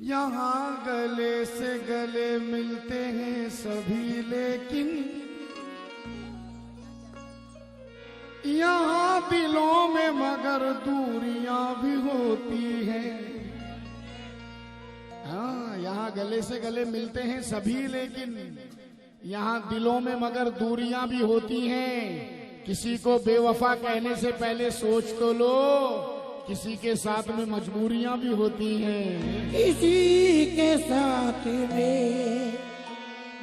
यहाँ गले से गले मिलते हैं सभी, लेकिन यहाँ दिलों में मगर दूरियां भी होती हैं। हाँ, यहाँ गले से गले मिलते हैं सभी, लेकिन यहाँ दिलों में मगर दूरियां भी होती हैं। किसी को बेवफा कहने से पहले सोच तो लो, किसी के साथ में मजबूरियां भी होती हैं। किसी के साथ में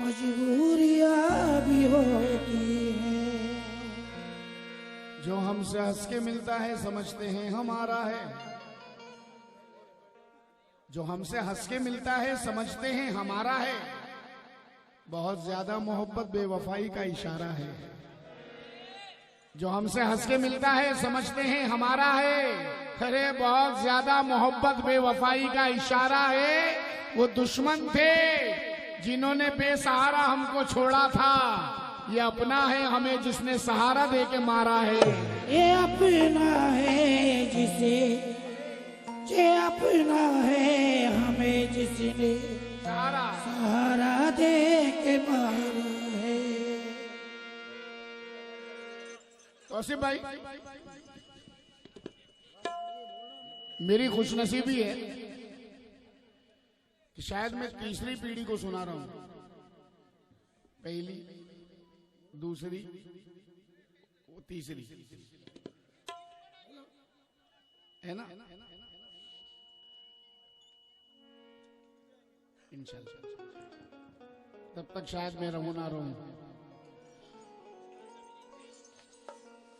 मजबूरियां भी होती हैं। जो हमसे हंस के मिलता है समझते हैं हमारा है, जो हमसे हंस के मिलता है समझते हैं हमारा है। बहुत ज्यादा मोहब्बत बेवफाई का इशारा है। जो हमसे हंस के मिलता है समझते हैं हमारा है। अरे बहुत ज्यादा मोहब्बत बेवफाई का इशारा है। वो दुश्मन थे जिन्होंने बेसहारा हमको छोड़ा था, ये अपना है हमें जिसने सहारा दे के मारा है। ये अपना है जिसे, ये अपना है हमें जिसने सहारा दे के मारा है। तौसीफ भाई, मेरी खुशनसीबी है कि शायद मैं तीसरी पीढ़ी को सुना रहा हूं। पहली, दूसरी, तीसरी, है ना? इंशाल्लाह तब तक शायद मैं रहूं ना रहूं।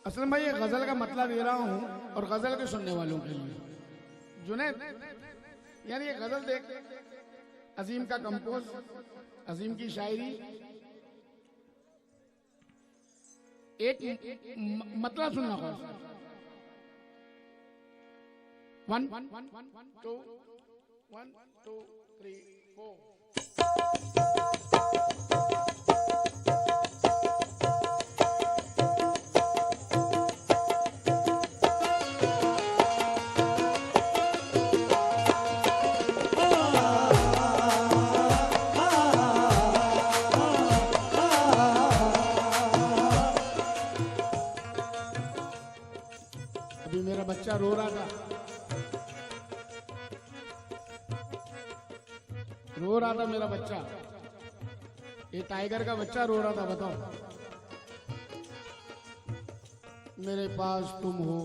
असल में ये गजल का मतलब दे रहा हूं और गजल के सुनने वालों के लिए। जुनैद, यानी ये गजल देख, अजीम का कंपोज, अजीम की शायरी, एक मतलब सुनना होगा। 1 2 1 2 3 4। मेरा बच्चा रो रहा था, मेरा बच्चा, ये टाइगर का बच्चा रो रहा था। बताओ, मेरे पास तुम हो,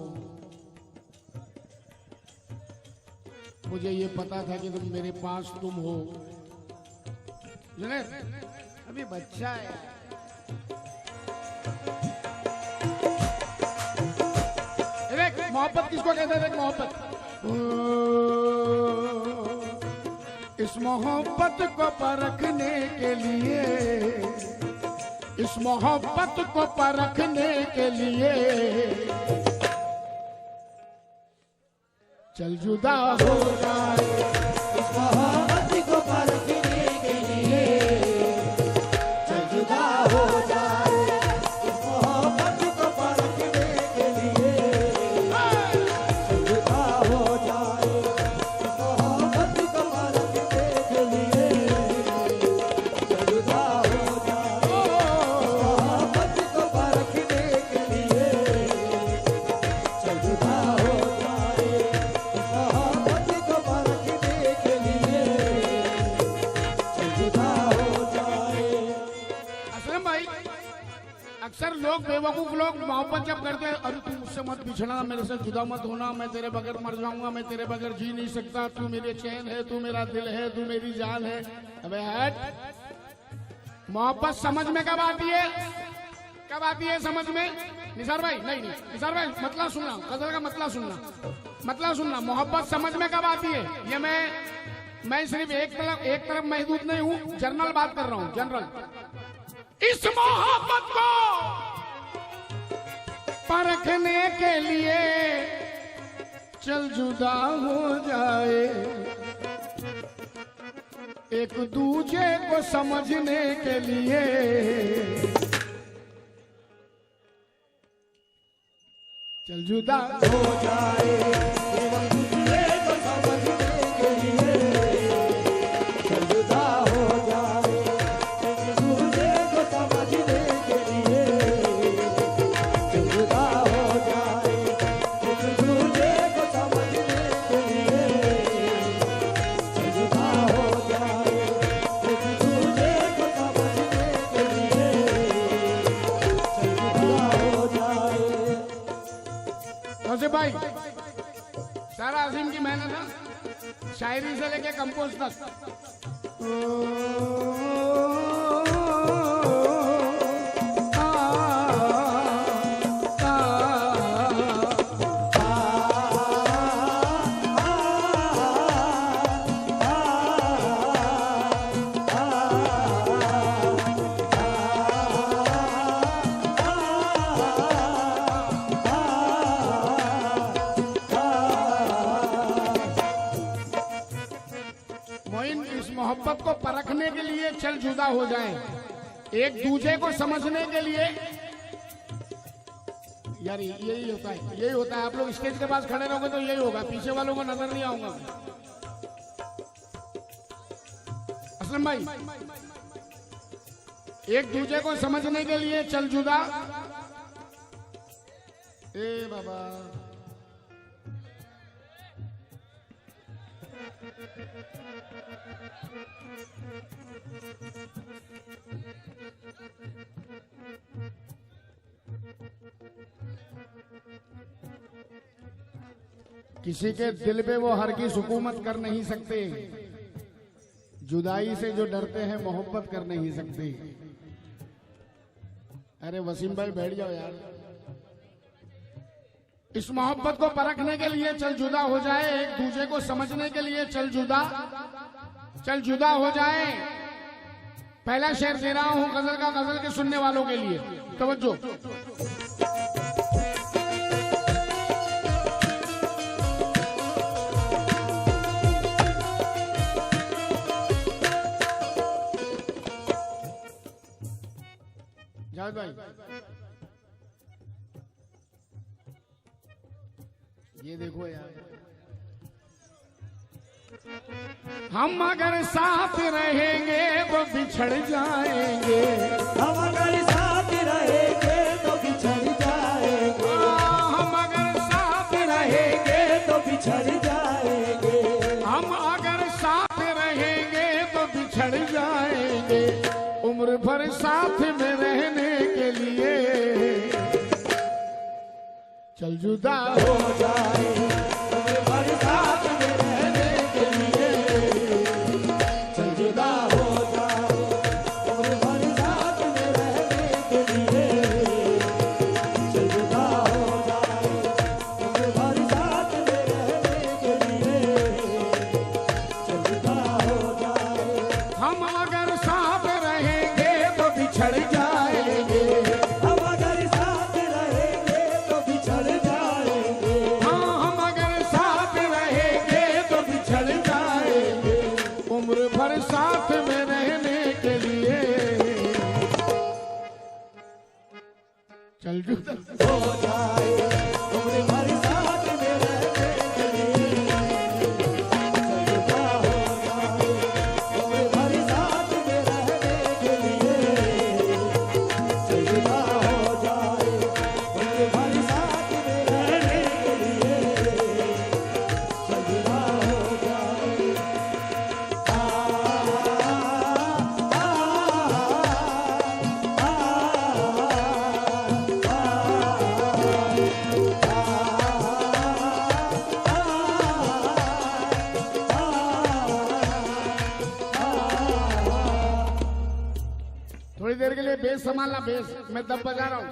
मुझे ये पता था कि तुम मेरे पास तुम हो। जुनैद अभी बच्चा है। मोहब्बत किसको कहते हैं? मोहब्बत, इस मोहब्बत को परखने के लिए, इस मोहब्बत को परखने के लिए चल जुदा हो जाए। इस मोहब्बत को परखने के लिए चल जुदा हो जाए। इस मोहब्बत को परखने के लिए चल जुदा हो जाए। इस मोहब्बत को परखने के लिए चल जुदा हो जाए। इस मोहब्बत को परखने के लिए चल जुदा हो जाए। इस मोहब्बत को परखने के लिए चल जुदा हो जाए। असलम भाई, अक्सर लोग, बेवकूफ लोग मोहब्बत जब करते हैं, अरे तू मुझसे मत बिछड़ना, मेरे से जुदा मत होना, मैं तेरे बगैर मर जाऊंगा, मैं तेरे बगैर जी नहीं सकता, तू मेरे चैन है, तू मेरा दिल है, तू मेरी जान है। अबे हट। मोहब्बत समझ में कब आती है? कब आती है समझ में? निसार भाई, नहीं निसार भाई, मतलब सुनना, गजल का मतलब सुनना, मतलब सुनना। मोहब्बत समझ में कब आती है? ये मैं सिर्फ एक तरफ महदूद नहीं हूं, जनरल बात कर रहा हूं, जनरल। इस मोहब्बत को परखने के लिए चल जुदा हो जाए। एक दूजे को समझने के लिए चल जुदा हो जाए। एक दूसरे को समझने के लिए वसीम भाई, सारा अजीम की मेहनत है, शायरी से लेके कंपोज तक। मोहब्बत को परखने के लिए चल जुदा हो जाएं, एक दूसरे को समझने के लिए। यार यही होता है, यही होता है। आप लोग स्टेज के पास खड़े रहोगे तो यही होगा, पीछे वालों को नजर नहीं आऊंगा। असलम भाई, एक दूसरे को समझने के लिए चल जुदा। ए बाबा, किसी के दिल पे वो हरगिज़ हुकूमत कर नहीं सकते, जुदाई से जो डरते हैं मोहब्बत कर नहीं सकते। अरे वसीम भाई बैठ जाओ यार। इस मोहब्बत को परखने के लिए चल जुदा हो जाए, एक दूसरे को समझने के लिए चल जुदा हो जाए। पहला शेर दे रहा हूं गजल का, गजल के सुनने वालों के लिए तवज्जो। जावेद भाई, ये देखो यार, हम अगर साथ रहेंगे तो बिछड़ जाएंगे, हम अगर साथ रहेंगे तो बिछड़ जाएंगे, हम अगर साथ रहेंगे तो बिछड़ जाएंगे, हम अगर साथ रहेंगे तो बिछड़ जाएंगे। उम्र भर साथ में रहने के लिए चल जुदा हो जाए, उम्र भर साथ में रहने के लिए चल जुदा हो जाए, उम्र भर साथ में रहने के लिए चल जुदा हो जाए, उम्र भर साथ में रहने के लिए चल जुदा हो जाए। हम अगर साथ रहेंगे तो बिछड़ जाएंगे, हम अगर साथ रहेंगे तो बिछड़ जाएंगे, हाँ हम अगर साथ रहेंगे तो बिछड़ जाएंगे। उम्र भर साथ में रहने के लिए चल जुदा हो जाए, उम्र भर साथ में रहने के लिए चल जुदा हो जाए, उम्र भर साथ में रहने के लिए चल जुदा हो जाए, उम्र भर साथ में रहने के लिए चल जुदा हो जाए। थोड़ी देर के लिए बेस संभालना, बेस मैं दब बजा रहा हूँ।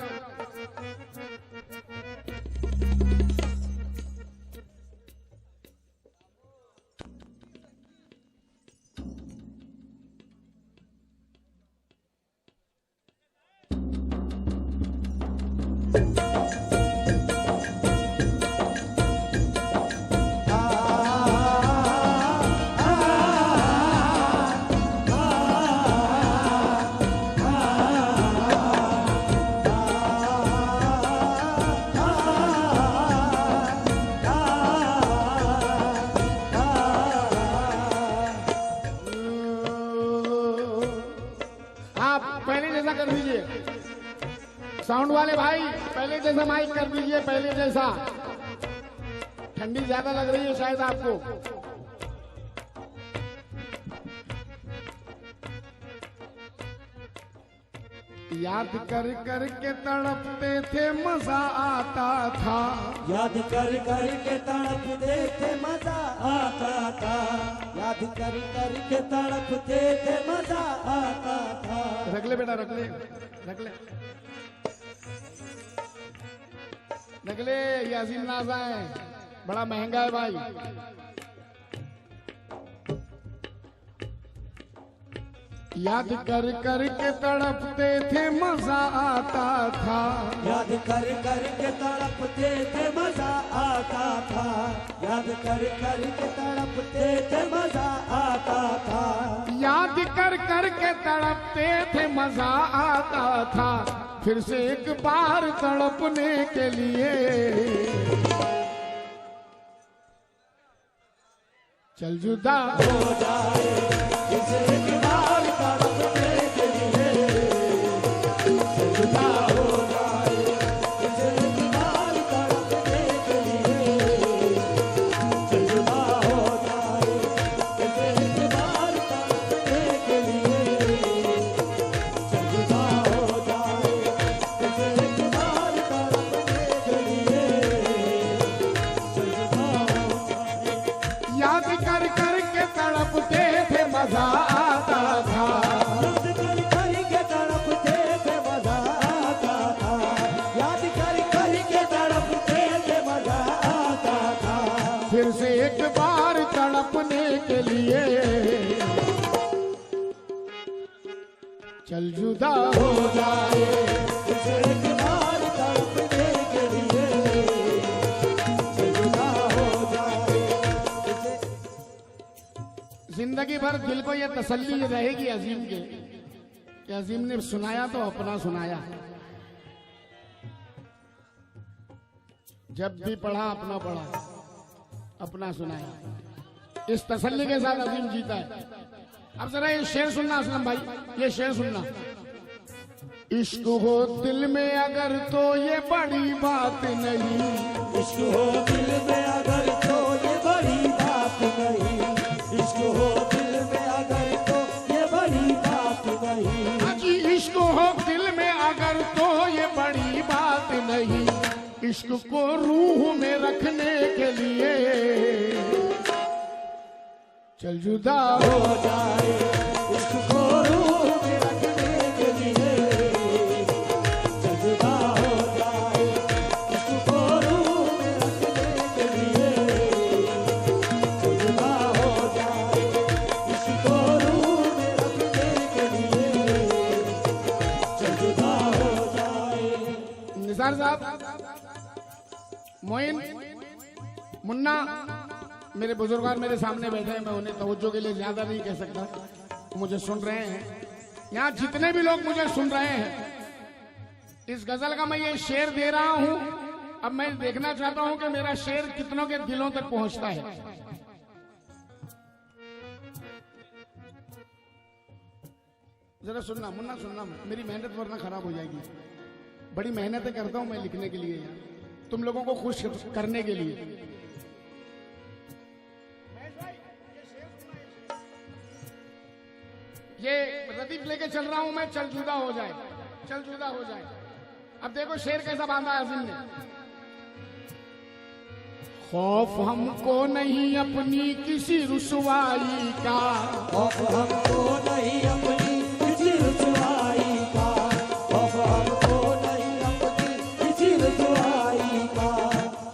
कर दीजिए साउंड वाले भाई, पहले जैसा माइक कर दीजिए, पहले जैसा। ठंडी ज्यादा लग रही है शायद आपको। याद कर कर के तड़पते थे मजा आता था। याद कर कर के तड़पते थे मजा आता था। याद कर कर के तड़पते थे मजा आता था। रख ले बेटा, रख ले, रख ले, रख ले। ये अजीम नाजा है, बड़ा महंगा है भाई। याद कर कर के तड़पते थे मजा आता था। याद कर कर के तड़पते थे मजा आता था। याद कर कर के तड़पते थे मजा आता था। याद कर कर के तड़पते थे मजा आता था। फिर से एक बार तड़पने के लिए चल जुदा हो जाए। फिर से एक बार तड़पने के लिए चल जुदा हो जाए। फिर से एक बार तड़पने के लिए चल जुदा हो जाए। फिर से एक बार तड़पने के लिए चल जुदा हो जाए। फिर से एक बार तड़पने के लिए चल जुदा हो जाए। याद कर कर के तड़पते थे मजा आता था। याद कर कर के तड़पते थे मजा आता था। याद कर कर के तड़पते थे मजा आता था। फिर से एक बार तड़पने के लिए चल जुदा हो जाए। फिर से एक बार तड़पने के लिए चल जुदा हो जाए। फिर से जिंदगी भर दिल को ये तसल्ली रहेगी अजीम के कि अजीम ने सुनाया तो अपना सुनाया। जब भी पढ़ा अपना पढ़ा, अपना सुनाया। इस तसल्ली के साथ अजीम जीता है। अब जरा ये शेर सुनना असलम भाई, ये शेर सुनना। इश्क हो दिल में अगर तो ये बड़ी बात नहीं। इश्क हो दिल में अगर तो ये बड़ी बात नहीं। इश्क हो दिल में अगर तो ये बड़ी बात नहीं। हाजी इश्क हो दिल में अगर तो ये बड़ी बात नहीं। इश्क को रूह में रखने के लिए चल जुदा हो हो जाए। इश्क को रूह में रखने के लिए चल जुदा हो जाए। इश्क को रूह में रखने के लिए चल जुदा हो जाए। इश्क को रूह में रखने के लिए चल जुदा हो जाए। निसार साहब, मोइन, मुन्ना मेरे बुजुर्गान मेरे सामने बैठे हैं। मैं उन्हें तवज्जो के लिए ज्यादा नहीं कह सकता, मुझे सुन रहे हैं। यहाँ जितने भी लोग मुझे सुन रहे हैं, इस गजल का मैं ये शेर दे रहा हूँ। अब मैं देखना चाहता हूँ कि मेरा शेर कितनों के दिलों तक पहुंचता है। जरा सुनना मुन्ना, सुनना। मेरी मेहनत वरना खराब हो जाएगी। बड़ी मेहनतें करता हूं मैं लिखने के लिए यार, तुम लोगों को खुश करने के लिए। ये रदीफ लेके चल रहा हूं मैं, चल जुदा हो जाए, चल जुदा हो जाए। अब देखो शेर कैसा बांधा है अजीम ने। खौफ हमको नहीं अपनी किसी रुसवाई का। खौफ हमको नहीं अपनी किसी रुसवाई का। खौफ हमको नहीं अपनी किसी रुसवाई का।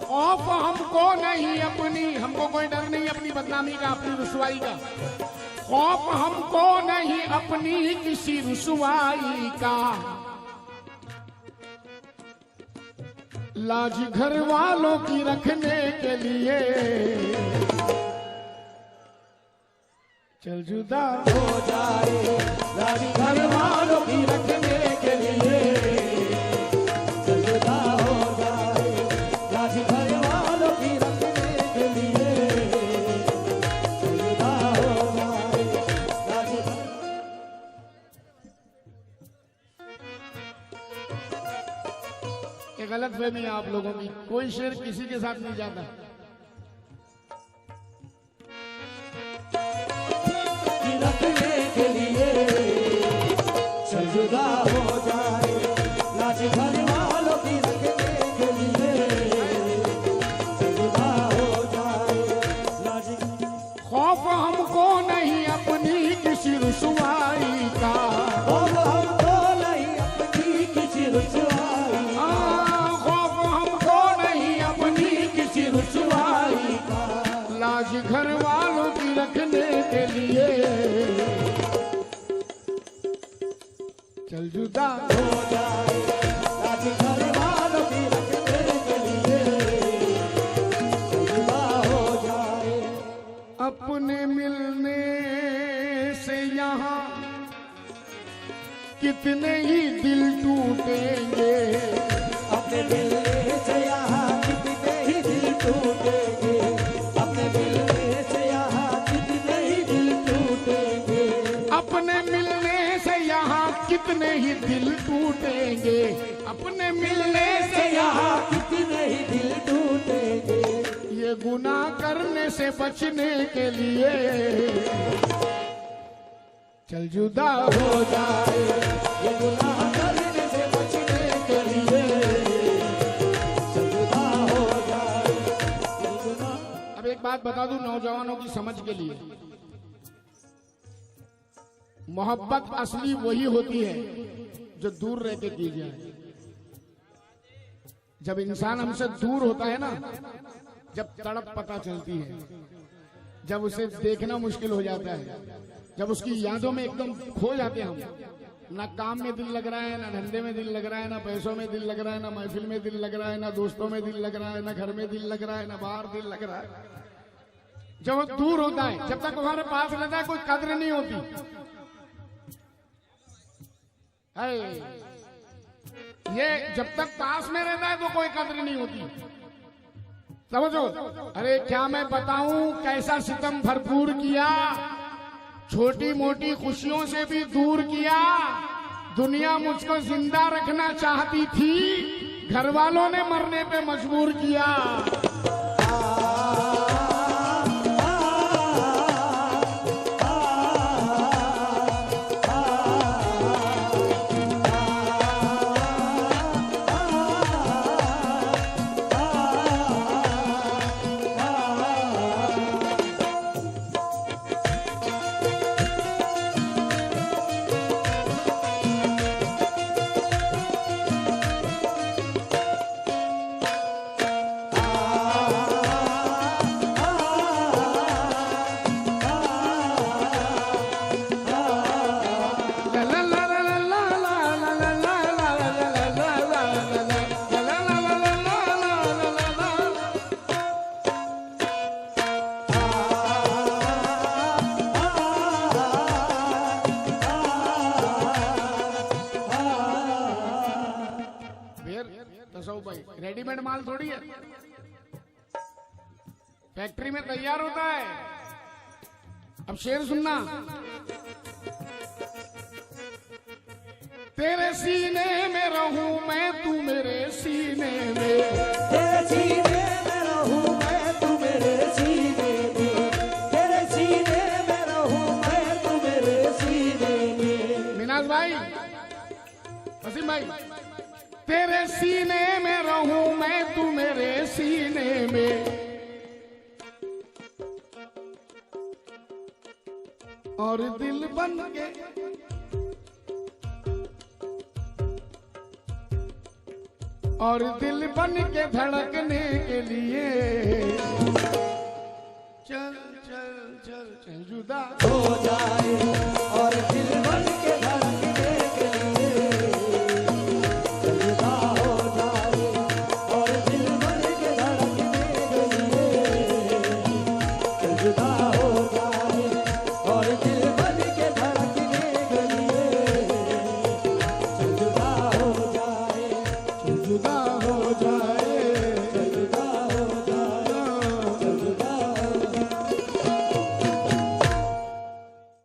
खौफ हमको नहीं अपनी, हमको कोई डर नहीं अपनी बदनामी का, अपनी रुसवाई का। खौफ हमको नहीं अपनी किसी रुसवाई का। लाज घर वालों की रखने के लिए चल जुदा हो जाए। रानी घर वालों की रखने के लिए चल जुदा हो जाए। रानी घर वालों की रखने के लिए चल जुदा हो जाए। रानी ये गलत फहमी है आप लोगों की। कोई शेर किसी के साथ नहीं जाता। की रखने के लिए चल जुदा हो जाए। कितने ही दिल टूटेंगे, अपने मिलने से यहाँ कितने ही दिल टूटेंगे, अपने मिलने से यहाँ कितने ही दिल टूटेंगे, अपने मिलने से यहाँ कितने ही दिल टूटेंगे, अपने मिलने से यहाँ कितने ही दिल टूटेंगे। ये गुनाह करने से बचने के लिए चल जुदा हो जाए, ये गुनाह करने से बचने के लिए चल जुदा हो जाए, ये गुनाह। अब एक बात बता दूं नौजवानों की समझ के लिए, मोहब्बत असली वही होती है जो दूर रह के की जाए। जब इंसान हमसे दूर होता है ना, जब तड़प पता चलती है, जब उसे देखना मुश्किल हो जाता है, जब उसकी यादों में एकदम खो जाते हैं हम, ना काम में दिल लग रहा है, ना धंधे में दिल लग रहा है, ना पैसों में दिल लग रहा है, ना महफिल में दिल लग रहा है, ना दोस्तों में दिल लग रहा है, ना घर में दिल लग रहा है, ना बाहर दिल लग रहा है। जब वो दूर होता है, जब तक हमारे पास रहता है कोई कद्र नहीं होती। ये जब तक पास में रहता है तो कोई कद्र नहीं होती, समझो। अरे क्या मैं बताऊं कैसा सितम भरपूर किया, छोटी मोटी खुशियों से भी दूर किया। दुनिया मुझको जिंदा रखना चाहती थी, घर वालों ने मरने पे मजबूर किया। रेडीमेड माल थोड़ी है, फैक्ट्री में तैयार होता है। अब शेर सुनना, तेरे सीने में रहूं मैं, तू मेरे सीने में, तेरे सीने में रहूं मैं, तू मेरे सीने में, तेरे सीने में रहूं मैं, तू मेरे सीने में। मिनाज भाई, वसीम भाई, तेरे सीने में रहूं मैं, तू मेरे सीने में, और दिल बन के, और दिल बन के धड़कने के लिए चल चल चल चल जुदा हो जाए, और दिल बन